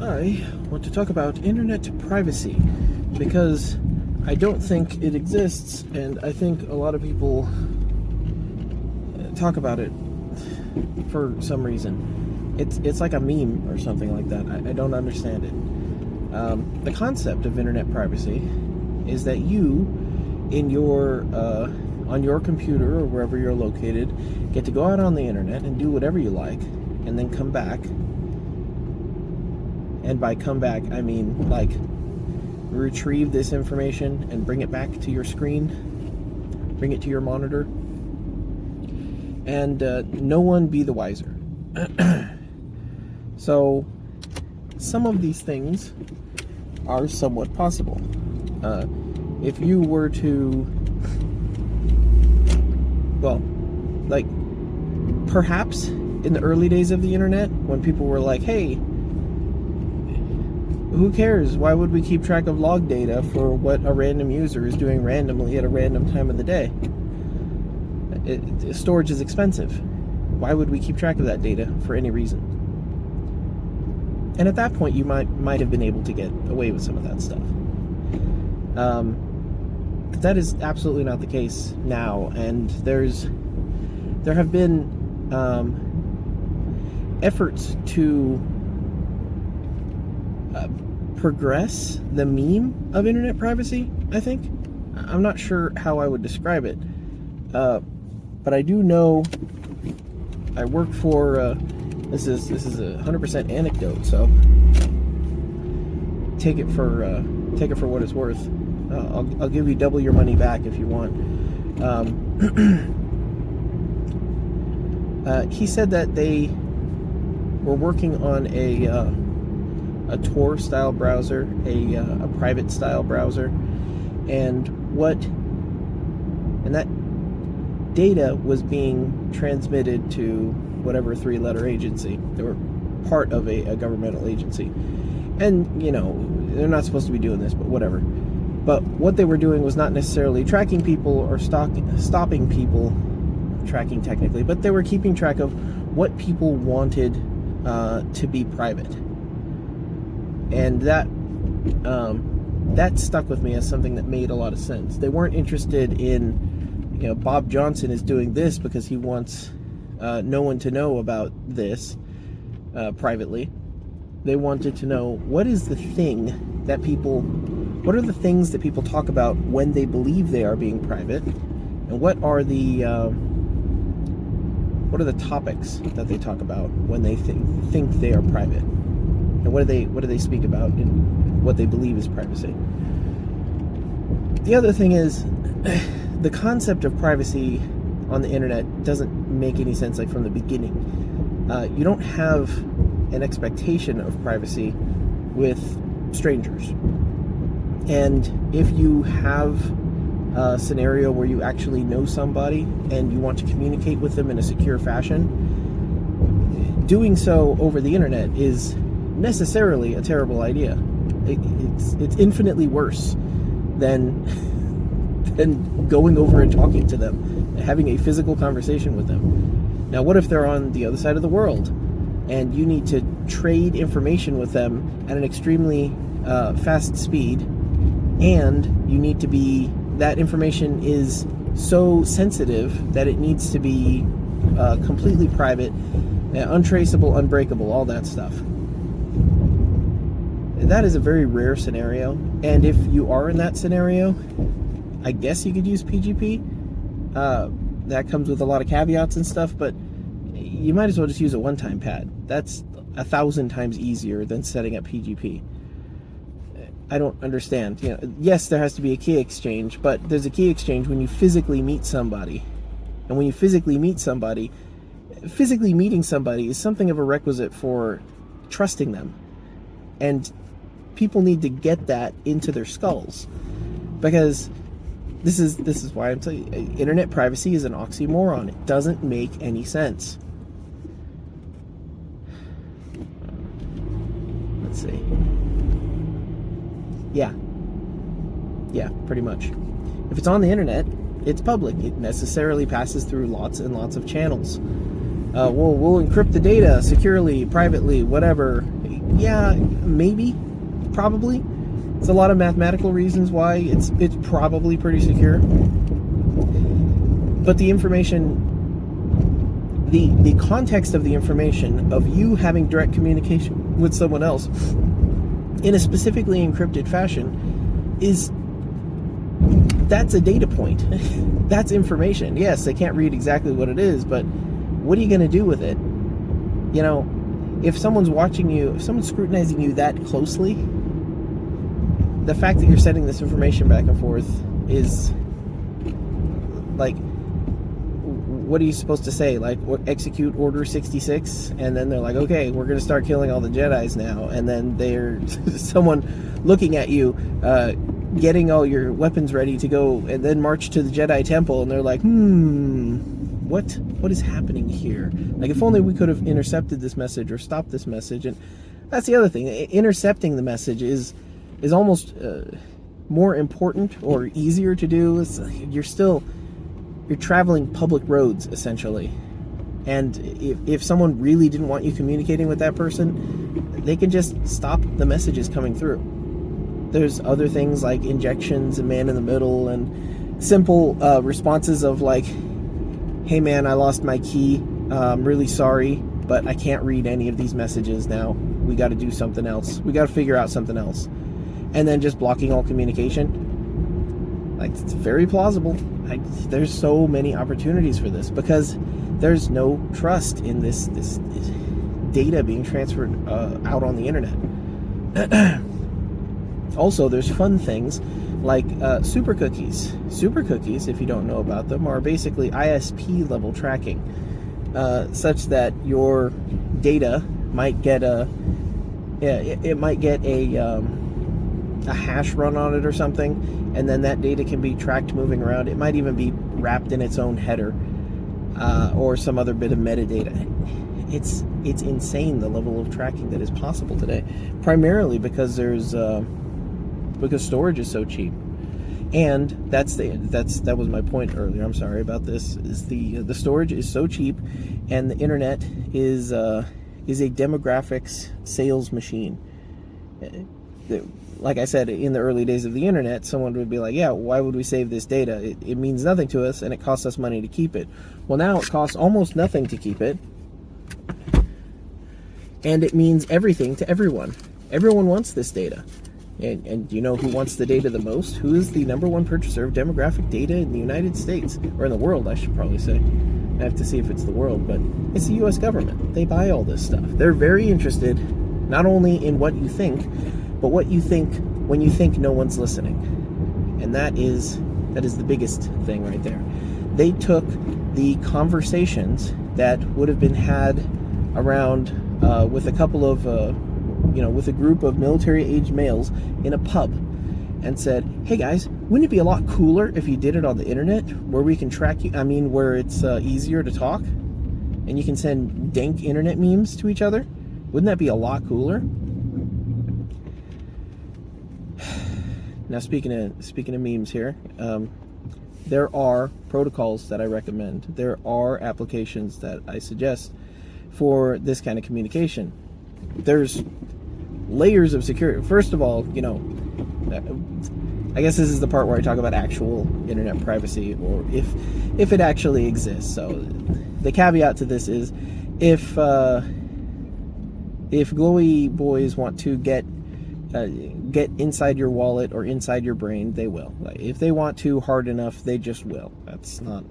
I want to talk about internet privacy because I don't think it exists, and I think a lot of people talk about it for some reason. It's like a meme or something like that. I don't understand it. The concept of internet privacy is that you, in your on your computer or wherever you're located, get to go out on the internet and do whatever you like, and then come back. And by come back, I mean like retrieve this information and bring it back to your screen, bring it to your monitor, and no one be the wiser. So some of these things are somewhat possible. If you were to, well, like perhaps in the early days of the internet, when people were like, hey, who cares? Why would we keep track of log data for what a random user is doing randomly at a random time of the day? Storage is expensive. Why would we keep track of that data for any reason? And at that point, you might have been able to get away with some of that stuff. But that is absolutely not the case now, and there have been efforts to progress the meme of internet privacy, I think. I'm not sure how I would describe it, but I do know I work for this is a 100% anecdote, so take it for what it's worth. I'll give you double your money back if you want. He said that they were working on a Tor style browser, a private style browser, and that data was being transmitted to whatever 3-letter agency. They were part of a governmental agency, and you know they're not supposed to be doing this, but whatever. But what they were doing was not necessarily tracking people or stopping people tracking technically, but they were keeping track of what people wanted to be private. And that stuck with me as something that made a lot of sense. They weren't interested in, you know, Bob Johnson is doing this because he wants no one to know about this privately. They wanted to know what are the things that people talk about when they believe they are being private, and what are the topics that they talk about when they think they are private. And what do they speak about in what they believe is privacy? The other thing is, the concept of privacy on the internet doesn't make any sense like from the beginning. You don't have an expectation of privacy with strangers. And if you have a scenario where you actually know somebody and you want to communicate with them in a secure fashion, doing so over the internet is necessarily a terrible idea. It's infinitely worse than going over and talking to them, having a physical conversation with them. Now, what if they're on the other side of the world and you need to trade information with them at an extremely fast speed, and you need to be, that information is so sensitive that it needs to be completely private, untraceable, unbreakable, all that stuff. That is a very rare scenario, and if you are in that scenario, I guess you could use PGP. That comes with a lot of caveats and stuff, but you might as well just use a one-time pad. That's 1,000 times easier than setting up PGP. I don't understand. You know, yes, there has to be a key exchange, but there's a key exchange when you physically meet somebody. And when you physically meet somebody, physically meeting somebody is something of a requisite for trusting them. And people need to get that into their skulls, because this is why I'm telling you, internet privacy is an oxymoron. It doesn't make any sense. Let's see. Yeah, pretty much. If it's on the internet, it's public. It necessarily passes through lots and lots of channels. We'll encrypt the data securely, privately, whatever. Yeah, maybe, probably. There's a lot of mathematical reasons why it's probably pretty secure. But the information, the context of the information of you having direct communication with someone else in a specifically encrypted fashion that's a data point. That's information. Yes, they can't read exactly what it is, but what are you going to do with it? You know, if someone's watching you, if someone's scrutinizing you that closely, the fact that you're sending this information back and forth is like, what are you supposed to say? Like, execute Order 66, and then they're like, okay, we're going to start killing all the Jedis now, and then they're someone looking at you, getting all your weapons ready to go, and then march to the Jedi Temple, and they're like, what is happening here? Like, if only we could have intercepted this message or stopped this message. And that's the other thing. Intercepting the message is almost more important or easier to do. You're traveling public roads, essentially. And if someone really didn't want you communicating with that person, they can just stop the messages coming through. There's other things like injections and man in the middle and simple responses of like, hey man, I lost my key. I'm really sorry, but I can't read any of these messages now. We got to do something else. We got to figure out something else. And then just blocking all communication. Like, it's very plausible. There's so many opportunities for this because there's no trust in this data being transferred out on the internet. Also, there's fun things like super cookies. Super cookies, if you don't know about them, are basically ISP level tracking, such that your data might get a hash run on it or something, and then that data can be tracked moving around. It might even be wrapped in its own header or some other bit of metadata. It's insane the level of tracking that is possible today, primarily because because storage is so cheap. And that was my point earlier. I'm sorry about this. Is the storage is so cheap, and the internet is a demographics sales machine. Like I said, in the early days of the internet, someone would be like, yeah, why would we save this data? It means nothing to us, and it costs us money to keep it. Well, now it costs almost nothing to keep it, and it means everything to everyone. Everyone wants this data. And you know who wants the data the most? Who is the #1 purchaser of demographic data in the United States? Or in the world, I should probably say. I have to see if it's the world, but it's the U.S. government. They buy all this stuff. They're very interested not only in what you think, but what you think when you think no one's listening. And that is the biggest thing right there. They took the conversations that would have been had around with a couple of with a group of military-aged males in a pub, and said, hey guys, wouldn't it be a lot cooler if you did it on the internet, where we can track you, where it's easier to talk, and you can send dank internet memes to each other? Wouldn't that be a lot cooler? Now, speaking of memes here, there are protocols that I recommend. There are applications that I suggest for this kind of communication. There's layers of security. First of all, I guess this is the part where I talk about actual internet privacy, or if it actually exists. So the caveat to this is, if glowy boys want to get inside your wallet or inside your brain, they will. Like, if they want to hard enough, they just will. That's not.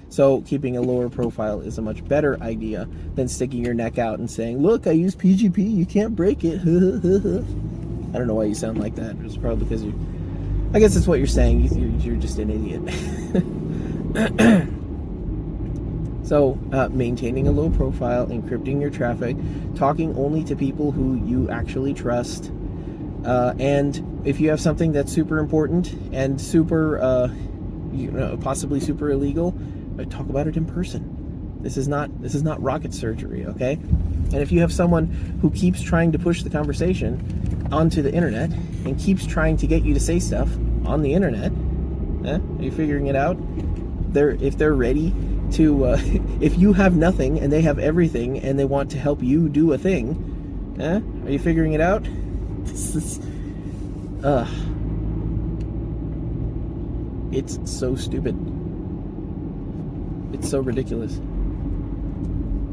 So keeping a lower profile is a much better idea than sticking your neck out and saying, look, I use PGP, you can't break it. I don't know why you sound like that. It's probably because I guess it's what you're saying. You're just an idiot. So maintaining a low profile, encrypting your traffic, talking only to people who you actually trust, and if you have something that's super important and super, possibly super illegal, talk about it in person. This is not rocket surgery, okay? And if you have someone who keeps trying to push the conversation onto the internet and keeps trying to get you to say stuff on the internet, are you figuring it out? If they're ready to, if you have nothing and they have everything and they want to help you do a thing, Eh? Are you figuring it out? This is... It's so stupid. It's so ridiculous.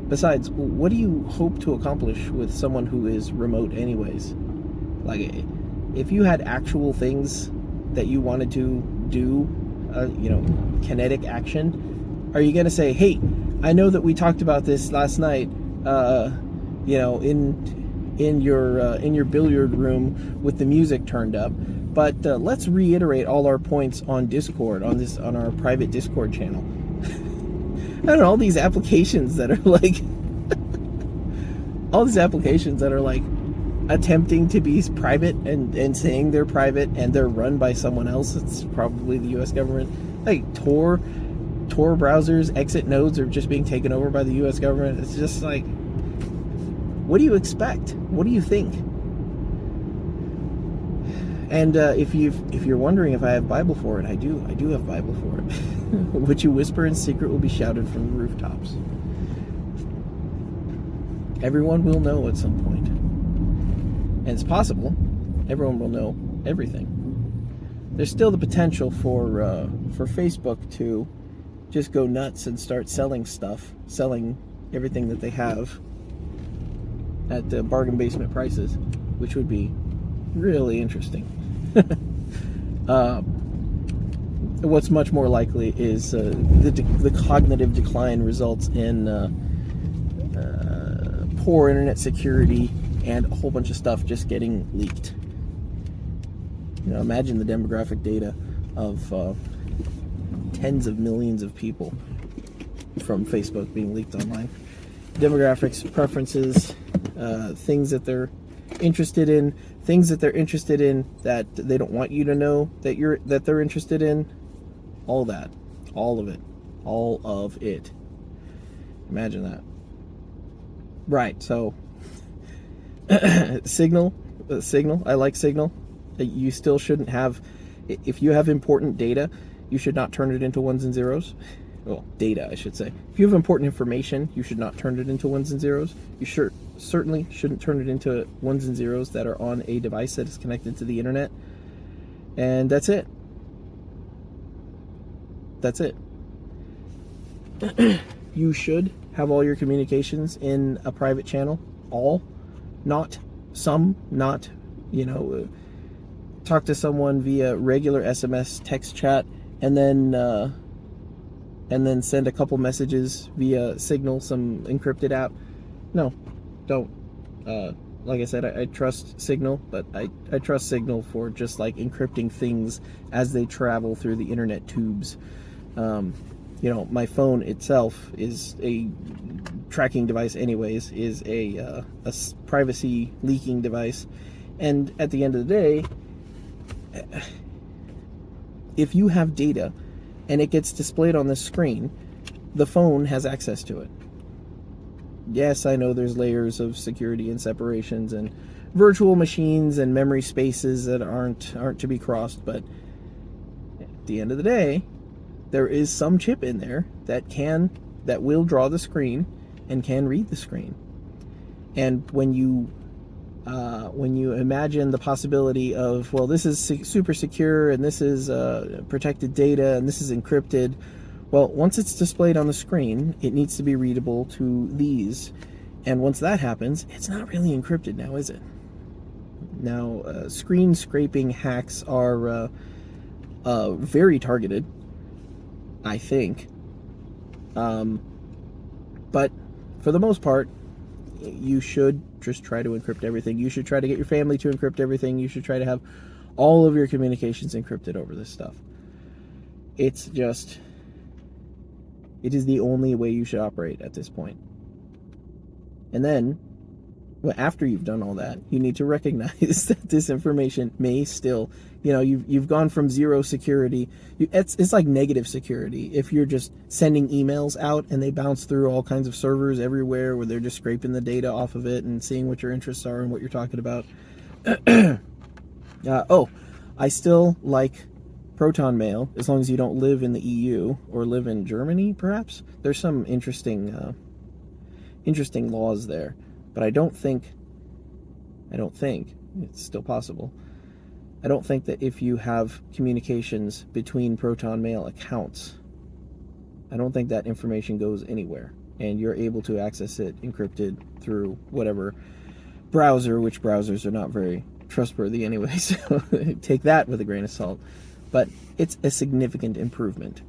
Besides, what do you hope to accomplish with someone who is remote anyways? Like, if you had actual things that you wanted to do, kinetic action, are you going to say, hey, I know that we talked about this last night, in your billiard room with the music turned up, but let's reiterate all our points on Discord, on our private Discord channel. I don't know, all these applications that are like attempting to be private and saying they're private, and they're run by someone else. It's probably the US government. Like Tor browsers, exit nodes are just being taken over by the US government. It's just like, what do you expect? What do you think? And if you're wondering if I have Bible for it, I do have Bible for it. What you whisper in secret will be shouted from the rooftops. Everyone will know at some point. And it's possible everyone will know everything. There's still the potential for Facebook to just go nuts and start selling everything that they have at the bargain basement prices, which would be really interesting. What's much more likely is the cognitive decline results in poor internet security and a whole bunch of stuff just getting leaked. Imagine the demographic data of tens of millions of people from Facebook being leaked online. Demographics, preferences, things that they're interested in, that they don't want you to know that they're interested in. All of it. Imagine that. Right. So, Signal. I like Signal. You still shouldn't have. If you have important data, you should not turn it into ones and zeros. Well, data, I should say. If you have important information, you should not turn it into ones and zeros. You certainly shouldn't turn it into ones and zeros that are on a device that is connected to the internet. And that's it. You should have all your communications in a private channel. All. Not some. Not, talk to someone via regular SMS text chat and then send a couple messages via Signal, some encrypted app. No, don't. Like I said, I trust Signal, but I trust Signal for just like encrypting things as they travel through the internet tubes. My phone itself is a tracking device anyways, is a privacy leaking device. And at the end of the day, if you have data and it gets displayed on the screen, the phone has access to it. Yes, I know there's layers of security and separations and virtual machines and memory spaces that aren't to be crossed, but at the end of the day, there is some chip in there that will draw the screen and can read the screen. And when you imagine the possibility of, well, this is super secure and this is protected data and this is encrypted, well, once it's displayed on the screen, it needs to be readable to these. And once that happens, it's not really encrypted now, is it? Now, screen scraping hacks are very targeted, I think. But for the most part, you should just try to encrypt everything. You should try to get your family to encrypt everything. You should try to have all of your communications encrypted over this stuff. It is the only way you should operate at this point. And then, after you've done all that, you need to recognize that this information may still, you've gone from zero security. It's like negative security. If you're just sending emails out and they bounce through all kinds of servers everywhere where they're just scraping the data off of it and seeing what your interests are and what you're talking about. I still like ProtonMail, as long as you don't live in the EU or live in Germany, perhaps. There's some interesting laws there, but I don't think I don't think. It's still possible. I don't think that if you have communications between ProtonMail accounts, I don't think that information goes anywhere, and you're able to access it encrypted through whatever browser, which browsers are not very trustworthy anyway, so take that with a grain of salt. But it's a significant improvement.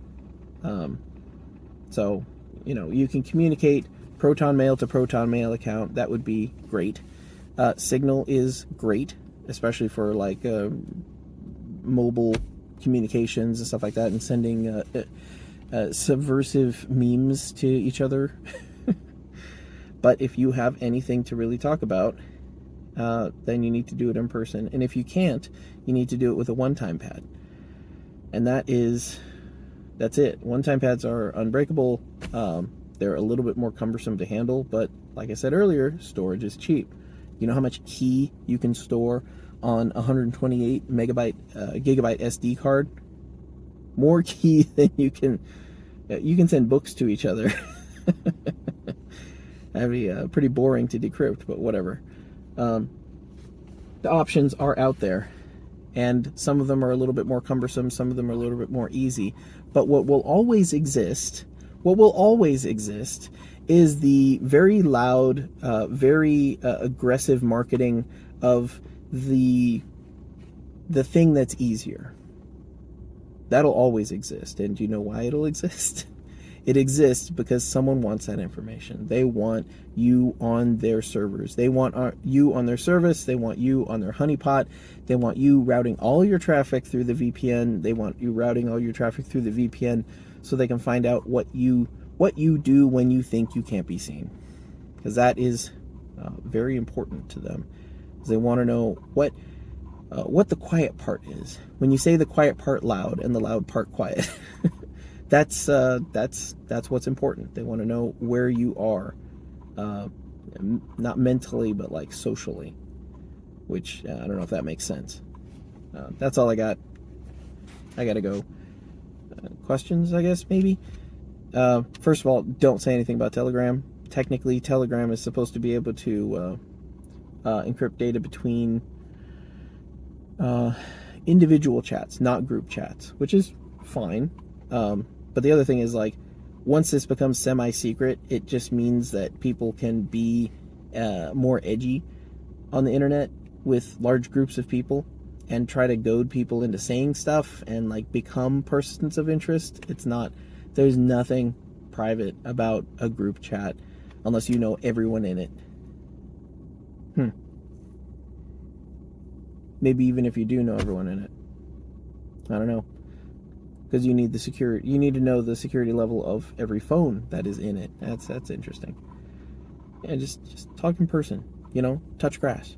So, you can communicate ProtonMail to ProtonMail account. That would be great. Signal is great, especially for like mobile communications and stuff like that, and sending subversive memes to each other. But if you have anything to really talk about, then you need to do it in person. And if you can't, you need to do it with a one-time pad. And that's it. One-time pads are unbreakable. They're a little bit more cumbersome to handle, but like I said earlier, storage is cheap. You know how much key you can store on 128 gigabyte SD card? More key than you can send books to each other. That'd be pretty boring to decrypt, but whatever. The options are out there, and some of them are a little bit more cumbersome, some of them are a little bit more easy. But what will always exist is the very loud, very aggressive marketing of the thing that's easier. That'll always exist. And do you know why it'll exist? It exists because someone wants that information. They want you on their servers. They want you on their service. They want you on their honeypot. They want you routing all your traffic through the VPN. They want you routing all your traffic through the VPN so they can find out what you do when you think you can't be seen. Because that is very important to them. They want to know what the quiet part is. When you say the quiet part loud and the loud part quiet, that's what's important. They want to know where you are, not mentally, but like socially, which I don't know if that makes sense. That's all I got. I gotta go. Questions, I guess, maybe. First of all, don't say anything about Telegram. Technically, Telegram is supposed to be able to encrypt data between individual chats, not group chats, which is fine. But the other thing is, like, once this becomes semi-secret, it just means that people can be more edgy on the internet with large groups of people and try to goad people into saying stuff and, like, become persons of interest. There's nothing private about a group chat unless you know everyone in it. Maybe even if you do know everyone in it. I don't know. Because you need to know the security level of every phone that is in it. That's interesting. Yeah, just talk in person, touch grass.